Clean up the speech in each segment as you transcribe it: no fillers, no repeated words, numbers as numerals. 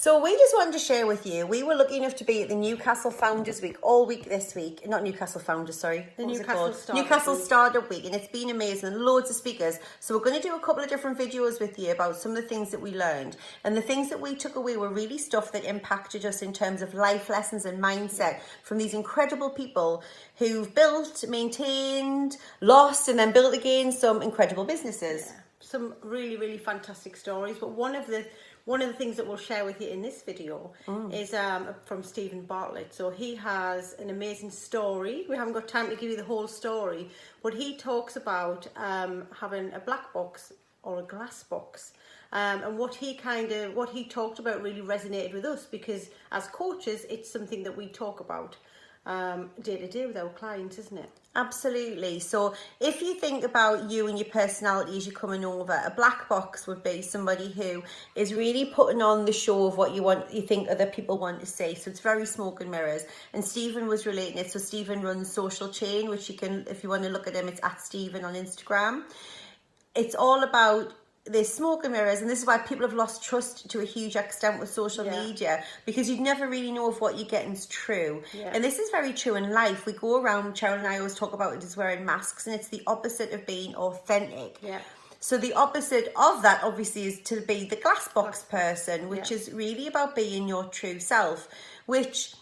So we just wanted to share with you, we were lucky enough to be at the Newcastle Founders Week all week this week. Not Newcastle Founders, sorry. The Newcastle Startup Week. And it's been amazing and loads of speakers. So we're going to do a couple of different videos with you about some of the things that we learned. And the things that we took away were really stuff that impacted us in terms of life lessons and mindset from these incredible people who've built, maintained, lost, and then built again some incredible businesses. Yeah. Some really, really fantastic stories. But one of the things that we'll share with you in this video is from Stephen Bartlett. So he has an amazing story. We haven't got time to give you the whole story, but he talks about having a black box or a glass box. And what he talked about really resonated with us, because as coaches, it's something that we talk about day to day with our clients, isn't it? Absolutely. So if you think about you and your personality as you're coming over, a black box would be somebody who is really putting on the show of what you think other people want to see. So it's very smoke and mirrors. And Stephen was relating it. So Stephen runs Social Chain, which you can, if you want to look at him, it's at Stephen on Instagram. It's all about there's smoke and mirrors, and this is why people have lost trust to a huge extent with social media, because you'd never really know if what you're getting is true. And this is very true in life. We go around, Cheryl and I always talk about it as wearing masks, and it's the opposite of being authentic. So the opposite of that obviously is to be the glass box person, which is really about being your true self, which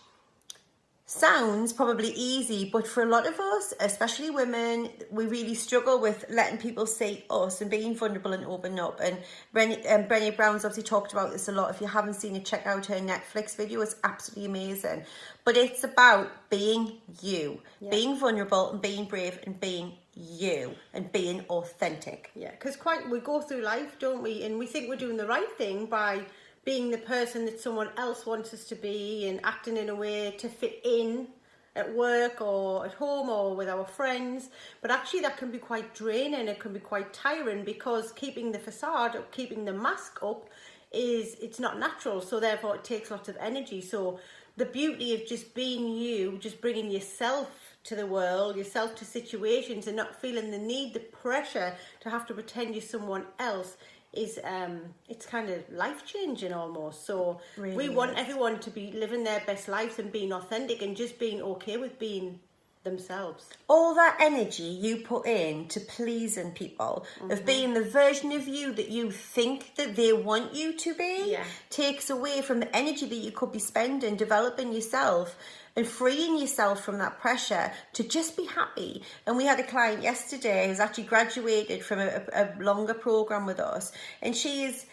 sounds probably easy, but for a lot of us, especially women, we really struggle with letting people see us and being vulnerable and open up. And Brené Brown's obviously talked about this a lot. If you haven't seen it, check out her Netflix video. It's absolutely amazing. But it's about being you, being vulnerable and being brave and being you and being authentic. Yeah, because we go through life, don't we? And we think we're doing the right thing by being the person that someone else wants us to be and acting in a way to fit in at work or at home or with our friends. But actually that can be quite draining. It can be quite tiring, because keeping the facade or keeping the mask up it's not natural. So therefore it takes lots of energy. So the beauty of just being you, just bringing yourself to the world, yourself to situations, and not feeling the need, the pressure to have to pretend you're someone else, is it's kind of life-changing almost. So really we want everyone to be living their best lives and being authentic and just being okay with being themselves. All that energy you put in to pleasing people, of being the version of you that you think that they want you to be, takes away from the energy that you could be spending developing yourself and freeing yourself from that pressure to just be happy. And we had a client yesterday who's actually graduated from a longer program with us, and she is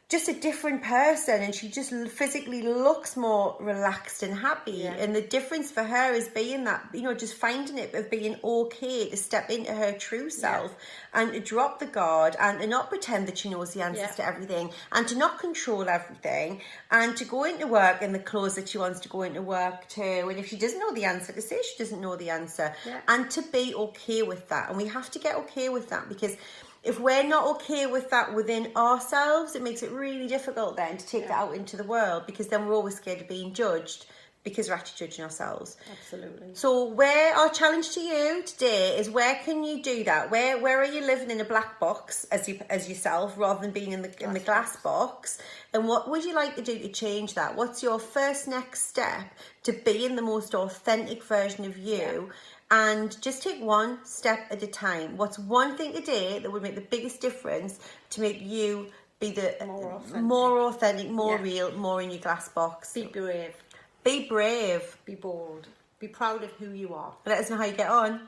just a different person, and she just physically looks more relaxed and happy. And the difference for her is being that, just finding it of being okay to step into her true self and to drop the guard and to not pretend that she knows the answers to everything, and to not control everything, and to go into work in the clothes that she wants to go into work to. And if she doesn't know the answer, to say she doesn't know the answer, and to be okay with that. And we have to get okay with that, because if we're not okay with that within ourselves, it makes it really difficult then to take that out into the world, because then we're always scared of being judged, because we're actually judging ourselves. Absolutely. So our challenge to you today is, where can you do that? Where are you living in a black box as yourself, rather than being in the glass box? And what would you like to do to change that? What's your first next step to being the most authentic version of you? And just take one step at a time. What's one thing today that would make the biggest difference to make you be the more authentic, more real, more in your glass box? Be brave. Be brave. Be bold. Be proud of who you are. Let us know how you get on.